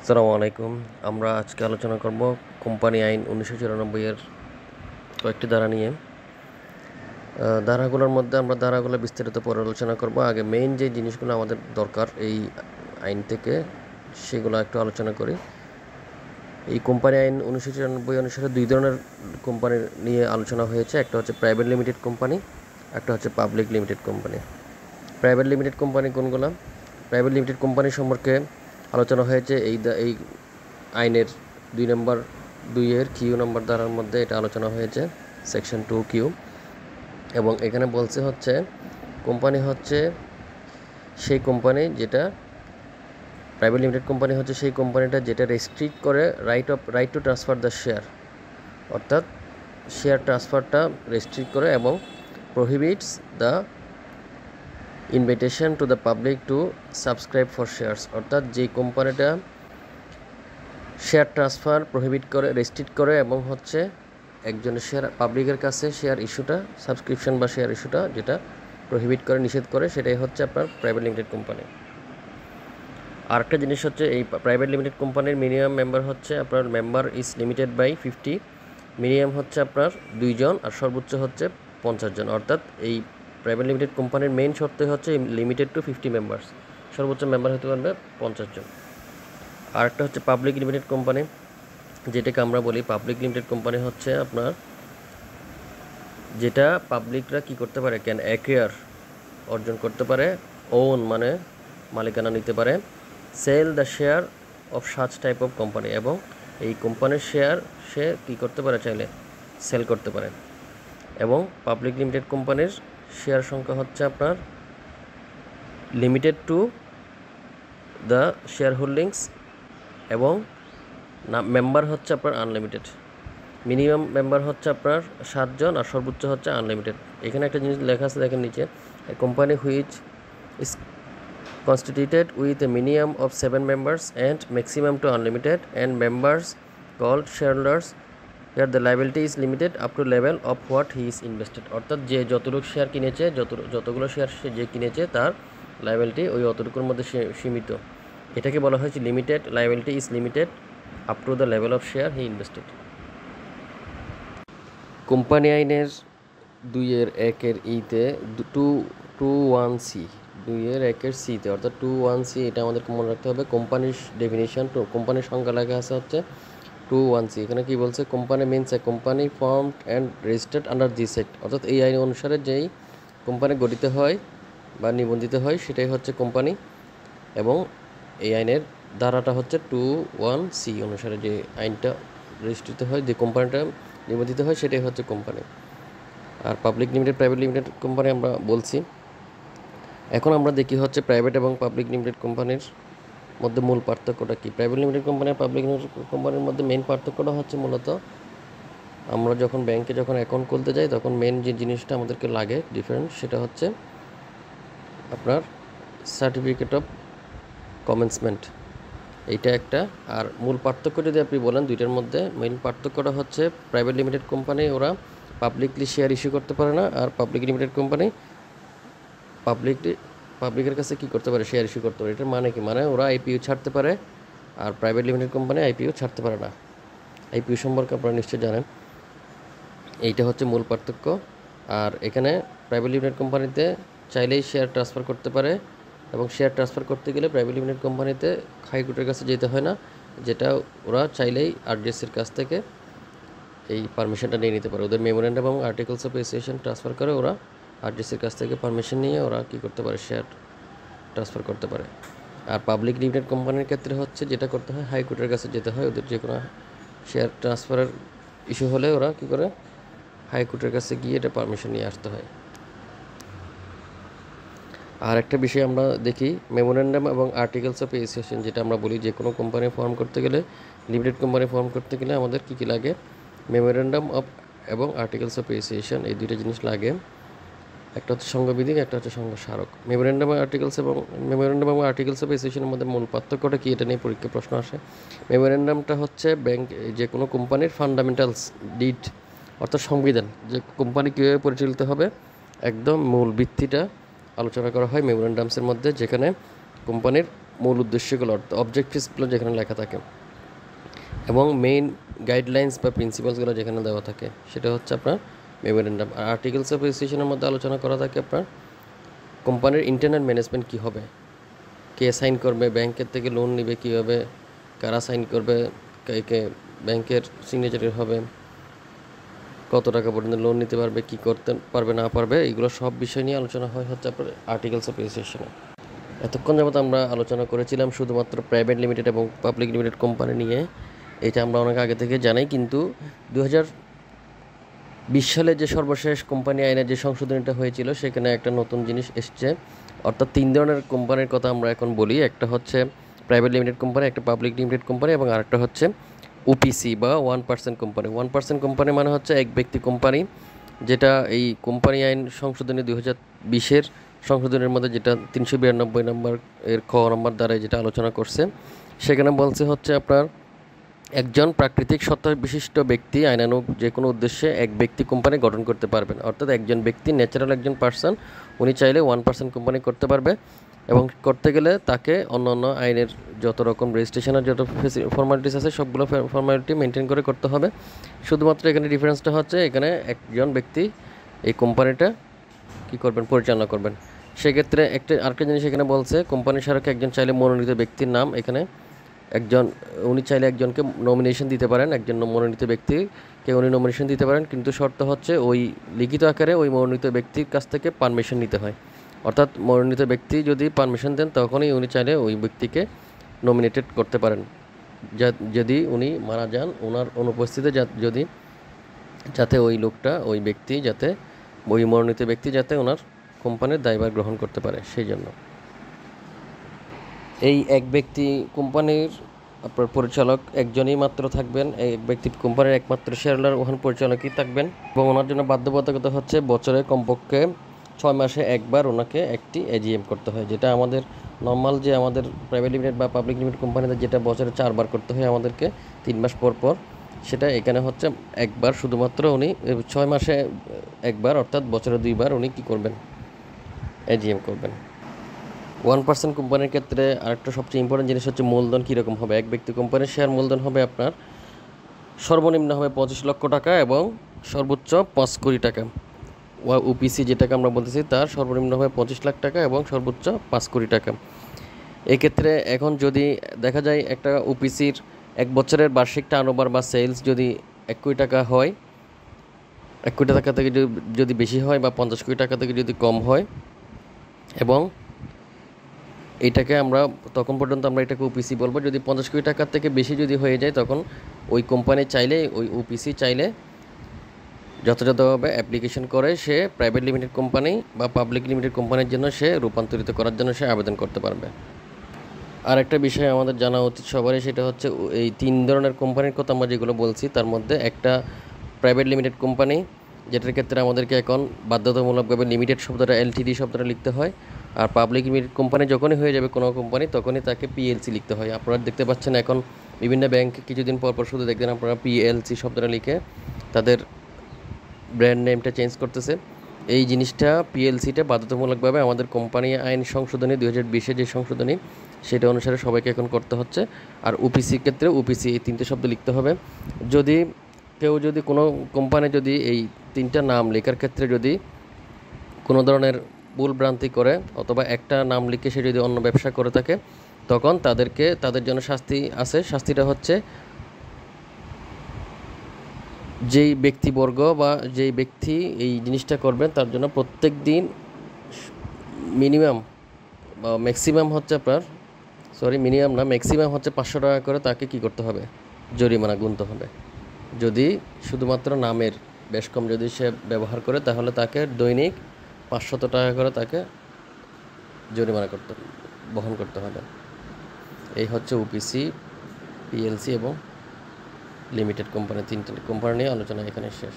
আসসালামু আলাইকুম। আমরা আজকে আলোচনা করব কোম্পানি আইন 1994 এর কয়েকটি ধারা নিয়ে। ধারাগুলোর মধ্যে আমরা ধারাগুলো বিস্তারিত পরে আলোচনা করব। আগে মেইন যে জিনিসগুলো আমাদের দরকার এই আইন থেকে সেগুলো একটু আলোচনা করি। এই কোম্পানি আইন 1994 অনুসারে দুই ধরনের কোম্পানি নিয়ে আলোচনা হয়েছে। একটা হচ্ছে প্রাইভেট লিমিটেড কোম্পানি, একটা হচ্ছে public limited company. Private limited company কোনগুলো? প্রাইভেট লিমিটেড কোম্পানি সম্পর্কে আলোচনা হয়েছে এই আইনের 2 কিউ নম্বর ধারার মধ্যে এটা আলোচনা হয়েছে, সেকশন 2 কিউ। এবং এখানে বলছে হচ্ছে কোম্পানি হচ্ছে সেই কোম্পানি যেটা প্রাইভেট লিমিটেড কোম্পানি হচ্ছে সেই কোম্পানিটা যেটা রেস্ট্রিক্ট করে right to transfer the share, অর্থাৎ শেয়ার ট্রান্সফারটা রেস্ট্রিক্ট করে এবং prohibits the invitation to the public to subscribe for shares, অর্থাৎ যে কোম্পানিটা শেয়ার ট্রান্সফার প্রহিবিট করে, রেস্ট্রিক্ট করে এবং হচ্ছে একজনের শেয়ার পাবলিকের কাছে শেয়ার ইস্যুটা, সাবস্ক্রিপশন বা শেয়ার ইস্যুটা যেটা প্রহিবিট করে, নিষেধ করে, সেটাই হচ্ছে আপনার প্রাইভেট লিমিটেড কোম্পানি। আরেকটা জিনিস হচ্ছে এই প্রাইভেট লিমিটেড কোম্পানির মিনিমাম মেম্বার হচ্ছে আপনার member is limited by 50, minimum হচ্ছে আপনার 2 জন আর সর্বোচ্চ হচ্ছে 50 জন। অর্থাৎ এই প্রাইভেট লিমিটেড কোম্পানির মেইন শর্তই হচ্ছে লিমিটেড টু 50 মেম্বার্স, সর্বোচ্চ মেম্বার হতে পারবে 50 জন। আরেকটা হচ্ছে পাবলিক লিমিটেড কোম্পানি, যেটাকে আমরা বলি পাবলিক লিমিটেড কোম্পানি হচ্ছে আপনার যেটা পাবলিকরা কি করতে পারে, ক্যান অ্যাকুয়ার অর্জন করতে পারে, ওন মানে মালিকানা নিতে পারে, sell the share of such type of company, এবং এই কোম্পানির শেয়ার সে কী করতে পারে, চাইলে সেল করতে পারে। এবং পাবলিক লিমিটেড কোম্পানির শেয়ার সংখ্যা হচ্ছে আপনার limited to the share holdings এবং মেম্বার হচ্ছে আপনার আনলিমিটেড। মিনিমাম মেম্বার হচ্ছে আপনার 7 জন আর সর্বোচ্চ হচ্ছে আনলিমিটেড। এখানে একটা জিনিস লেখা আছে দেখেন নিচে, company which is constituted with a minimum of 7 members and maximum to unlimited and members called shareholders where the liability is limited up to level of what he is invested, অর্থাৎ যে যতটুকু শেয়ার কিনেছে, যতগুলো share সে যে কিনেছে তার liability ওই অতটুকুর মধ্যে সীমিত। এটাকে বলা হয়েছে limited, liability is limited up to the level of share he invested. Company আইনের 2-1 ইতে 2(1)(c), 2(1)(c)তে অর্থাৎ 2(1)(c) এটা আমাদেরকে মনে রাখতে হবে। কোম্পানির ডেফিনিশন, কোম্পানির সংজ্ঞা লেখা আছে হচ্ছে 2(1)(c). এখানে কি বলছে, company means a company formed and registered under this act, অর্থাৎ এই আইন অনুসারে যেই কোম্পানি গঠিত হয় বা নিবন্ধিত হয় সেটাই হচ্ছে কোম্পানি। এবং এই আইনের ধারাটা হচ্ছে 2(1)(c) অনুসারে যে আইনটা রেজিস্ট্রিত হয়, যে কোম্পানিটা নিবন্ধিত হয় সেটাই হচ্ছে কোম্পানি। আর public limited, private limited company আমরা বলছি। এখন আমরা দেখি হচ্ছে প্রাইভেট এবং পাবলিক লিমিটেড কোম্পানির মধ্যে মূল পার্থক্যটা কী। প্রাইভেট লিমিটেড কোম্পানি আর পাবলিক লিমিটেড কোম্পানির মধ্যে মেইন পার্থক্যটা হচ্ছে মূলত আমরা যখন ব্যাংকে যখন অ্যাকাউন্ট খুলতে যাই তখন মেইন যে জিনিসটা আমাদেরকে লাগে ডিফারেন্ট, সেটা হচ্ছে আপনার সার্টিফিকেট অফ কমেন্সমেন্ট, এইটা একটা। আর মূল পার্থক্য যদি আপনি বলেন দুইটার মধ্যে, মেইন পার্থক্যটা হচ্ছে প্রাইভেট লিমিটেড কোম্পানি ওরা পাবলিকলি শেয়ার ইস্যু করতে পারে না, আর পাবলিক লিমিটেড কোম্পানি পাবলিকের কাছে কী করতে পারে, শেয়ার ইস্যু করতে পারে। এটার মানে কি, মানে ওরা আইপিও ছাড়তে পারে আর প্রাইভেট লিমিটেড কোম্পানি আইপিও ছাড়তে পারে না। আইপিও সম্পর্কে আপনারা নিশ্চয়ই জানেন, এইটা হচ্ছে মূল পার্থক্য। আর এখানে প্রাইভেট লিমিটেড কোম্পানিতে চাইলেই শেয়ার ট্রান্সফার করতে পারে, এবং শেয়ার ট্রান্সফার করতে গেলে প্রাইভেট লিমিটেড কোম্পানিতে হাইকোর্টের কাছে যেতে হয় না, যেটা ওরা চাইলেই আরডিএসির কাছ থেকে এই পারমিশনটা নিয়ে নিতে পারে। ওদের মেমোরেন্ডাম এবং আর্টিকেলস অফ অ্যাসোসিয়েশন ট্রান্সফার করে ওরা আরডিসির কাছ থেকে পারমিশন নিয়ে ওরা কী করতে পারে, শেয়ার ট্রান্সফার করতে পারে। আর পাবলিক লিমিটেড কোম্পানির ক্ষেত্রে হচ্ছে যেটা করতে হয়, হাইকোর্টের কাছে যেতে হয়। ওদের যে কোনো শেয়ার ট্রান্সফারের ইস্যু হলে ওরা কী করে, হাইকোর্টের কাছে গিয়ে এটা পারমিশন নিয়ে আসতে হয়। আর একটা বিষয় আমরা দেখি, মেমোরেন্ডাম এবং আর্টিকেলস অফ অ্যাসোসিয়েশন, যেটা আমরা বলি যে কোনো কোম্পানি ফর্ম করতে গেলে, লিমিটেড কোম্পানি ফর্ম করতে গেলে আমাদের কী কী লাগে, মেমোরেন্ডাম অফ এবং আর্টিকেলস অফ অ্যাসোসিয়েশন, এই দুইটা জিনিস লাগে। একটা হচ্ছে সংঘবিধি, একটা হচ্ছে সংঘ স্মারক। মেমোরেন্ডাম এবং আর্টিকেলস অফ অ্যাসোসিয়েশনের মধ্যে মূল পার্থক্যটা কি, এটা নিয়ে পরীক্ষা প্রশ্ন আসে। মেমোরেন্ডামটা হচ্ছে ব্যাংক যে কোনো কোম্পানির ফান্ডামেন্টালস ডিড, অর্থাৎ সংবিধান, যে কোম্পানি কীভাবে পরিচালিত হবে একদম মূল ভিত্তিটা আলোচনা করা হয় মেমোরেন্ডামসের মধ্যে, যেখানে কোম্পানির মূল উদ্দেশ্যগুলো অবজেক্টিভসগুলো যেখানে লেখা থাকে এবং মেইন গাইডলাইন্স বা প্রিন্সিপালসগুলো যেখানে দেওয়া থাকে সেটা হচ্ছে আপনার মেমোরেন্ডাম। আর আর্টিকেলস অফ অ্যাসোসিয়েশনের মধ্যে আলোচনা করা থাকে আপনার কোম্পানির ইন্টারনাল ম্যানেজমেন্ট কী হবে, কে সাইন করবে, ব্যাংকের থেকে লোন নেবে কীভাবে, কারা সাইন করবে, কে ব্যাংকের সিগনেচার হবে, কত টাকা পর্যন্ত লোন নিতে পারবে, কী করতে পারবে না পারবে, এগুলো সব বিষয় নিয়ে আলোচনা হয় হচ্ছে আপনার আর্টিকেলস অফ অ্যাসোসিয়েশনে। এতক্ষণ যাবত আমরা আলোচনা করেছিলাম শুধুমাত্র প্রাইভেট লিমিটেড এবং পাবলিক লিমিটেড কোম্পানি নিয়ে। এটা আমরা অনেক আগে থেকে জানাই, কিন্তু 2020 সালে যে সর্বশেষ কোম্পানি আইনের যে সংশোধনীটা হয়েছিল সেখানে একটা নতুন জিনিস এসছে, অর্থাৎ 3 ধরনের কোম্পানির কথা আমরা এখন বলি। একটা হচ্ছে প্রাইভেট লিমিটেড কোম্পানি, একটা পাবলিক লিমিটেড কোম্পানি এবং আরেকটা হচ্ছে ওপিসি বা 1% কোম্পানি। 1% কোম্পানি মানে হচ্ছে এক ব্যক্তি কোম্পানি, যেটা এই কোম্পানি আইন সংশোধনী 2020-এর সংশোধনের মধ্যে যেটা 392 নম্বর এর খ নম্বর দ্বারা যেটা আলোচনা করছে, সেখানে বলছে হচ্ছে আপনার একজন প্রাকৃতিক সত্তা বিশিষ্ট ব্যক্তি আইনানুগ যে কোনো উদ্দেশ্যে এক ব্যক্তি কোম্পানি গঠন করতে পারবেন। অর্থাৎ একজন ব্যক্তি ন্যাচারাল একজন পার্সন, উনি চাইলে 1% কোম্পানি করতে পারবে এবং করতে গেলে তাকে অন্যান্য আইনের যত রকম রেজিস্ট্রেশনের যত ফর্মালিটিস আছে সবগুলো ফর্মালিটি মেনটেন করে করতে হবে। শুধুমাত্র এখানে ডিফারেন্সটা হচ্ছে এখানে একজন ব্যক্তি এই কোম্পানিটা কী করবেন, পরিচালনা করবেন। সেক্ষেত্রে আরেকটা জিনিস এখানে বলছে কোম্পানির স্মারকে একজন চাইলে মনোনীত ব্যক্তির নাম, এখানে উনি চাইলে একজনকে নমিনেশন দিতে পারেন, একজন মনোনীত ব্যক্তিকে উনি নমিনেশন দিতে পারেন, কিন্তু শর্ত হচ্ছে ওই লিখিত আকারে ওই মনোনীত ব্যক্তির কাছ থেকে পারমিশন নিতে হয়। অর্থাৎ মনোনীত ব্যক্তি যদি পারমিশন দেন তখনই উনি চাইলে ওই ব্যক্তিকে নমিনেটেড করতে পারেন, যদি উনি মারা যান ওনার অনুপস্থিতিতে, যাতে ওই লোকটা ওই ব্যক্তি যাতে ওই মনোনীত ব্যক্তি যাতে ওনার কোম্পানির দায়ভার গ্রহণ করতে পারে। সেই জন্য এই এক ব্যক্তি কোম্পানির আপনার পরিচালক একজনই মাত্র থাকবেন, এক ব্যক্তি কোম্পানির একমাত্র শেয়ারহোল্ডার ওখানে পরিচালকই থাকবেন এবং ওনার জন্য বাধ্যবাধকতা হচ্ছে বছরে কমপক্ষে 6 মাসে একবার ওনাকে একটি এজিএম করতে হয়, যেটা আমাদের নর্মাল যে আমাদের প্রাইভেট লিমিটেড বা পাবলিক লিমিটেড কোম্পানিতে যেটা বছরে 4 বার করতে হয় আমাদেরকে 3 মাস পর পর, সেটা এখানে হচ্ছে একবার। শুধুমাত্র উনি 6 মাসে একবার অর্থাৎ বছরে 2 বার উনি কী করবেন, এজিএম করবেন। 1% কোম্পানির ক্ষেত্রে আরেকটা সবচেয়ে ইম্পর্টেন্ট জিনিস হচ্ছে মূলধন কীরকম হবে। এক ব্যক্তি কোম্পানির শেয়ার মূলধন হবে আপনার সর্বনিম্ন হবে 25 লক্ষ টাকা এবং সর্বোচ্চ 5 কোটি টাকা। ওপিসি যেটাকে আমরা বলতেছি তার সর্বনিম্ন হবে 25 লাখ টাকা এবং সর্বোচ্চ 5 কোটি টাকা। এক্ষেত্রে এখন যদি দেখা যায় একটা ওপিসির 1 বছরের বার্ষিক টার্নওভার বা সেলস যদি 1 কোটি টাকা হয়, 1 কোটি টাকা থেকে যদি বেশি হয় বা 50 কোটি টাকা থেকে যদি কম হয়, এবং এটাকে আমরা তখন পর্যন্ত আমরা এটাকে ওপিসি বলবো। যদি 50 কোটি টাকার থেকে বেশি যদি হয়ে যায় তখন ওই কোম্পানি চাইলে ওই ওপিসি চাইলে যথাযথভাবে অ্যাপ্লিকেশন করে সে প্রাইভেট লিমিটেড কোম্পানি বা পাবলিক লিমিটেড কোম্পানির জন্য সে রূপান্তরিত করার জন্য সে আবেদন করতে পারবে। আর একটা বিষয় আমাদের জানা উচিত সবারই, সেটা হচ্ছে এই 3 ধরনের কোম্পানির কথা আমরা যেগুলো বলছি তার মধ্যে একটা প্রাইভেট লিমিটেড কোম্পানি, যেটার ক্ষেত্রে আমাদেরকে এখন বাধ্যতামূলকভাবে লিমিটেড শব্দটা এলটিডি শব্দটা লিখতে হয়। আর পাবলিক লিমিটেড কোম্পানি যখনই হয়ে যাবে কোনো কোম্পানি তখনই তাকে পিএলসি লিখতে হয়। আপনারা দেখতে পাচ্ছেন এখন বিভিন্ন ব্যাংক কিছুদিন পর শুধু দেখবেন আপনারা পিএলসি শব্দটা লিখে তাদের ব্র্যান্ড নেমটা চেঞ্জ করতেছে। এই জিনিসটা পিএলসিটা বাধ্যতামূলকভাবে আমাদের কোম্পানি আইন সংশোধনী 2020-এর যে সংশোধনী সেটা অনুসারে সবাইকে এখন করতে হচ্ছে। আর ওপিসির ক্ষেত্রে ওপিসি এই 3টে শব্দ লিখতে হবে। যদি কোনো কোম্পানি যদি এই 3টা নাম লেখার ক্ষেত্রে যদি কোনো ধরনের ভুল ভ্রান্তি করে অথবা একটা নাম লিখে সে যদি অন্য ব্যবসা করে থাকে তখন তাদের জন্য শাস্তি আছে। শাস্তিটা হচ্ছে যেই ব্যক্তিবর্গ বা যেই ব্যক্তি এই জিনিসটা করবেন তার জন্য প্রত্যেক দিন মিনিমাম বা ম্যাক্সিমাম হচ্ছে মিনিমাম না, ম্যাক্সিমাম হচ্ছে 500 টাকা করে তাকে কী করতে হবে, জরিমানা গুনতে হবে। যদি শুধুমাত্র নামের বেশ কম যদি সে ব্যবহার করে তাহলে তাকে দৈনিক 500 টাকা করে তাকে জরিমানা বহন করতে হবে। এই হচ্ছে ওপিসি, পিএলসি এবং লিমিটেড কোম্পানি 3টে কোম্পানি নিয়ে আলোচনা এখানে শেষ।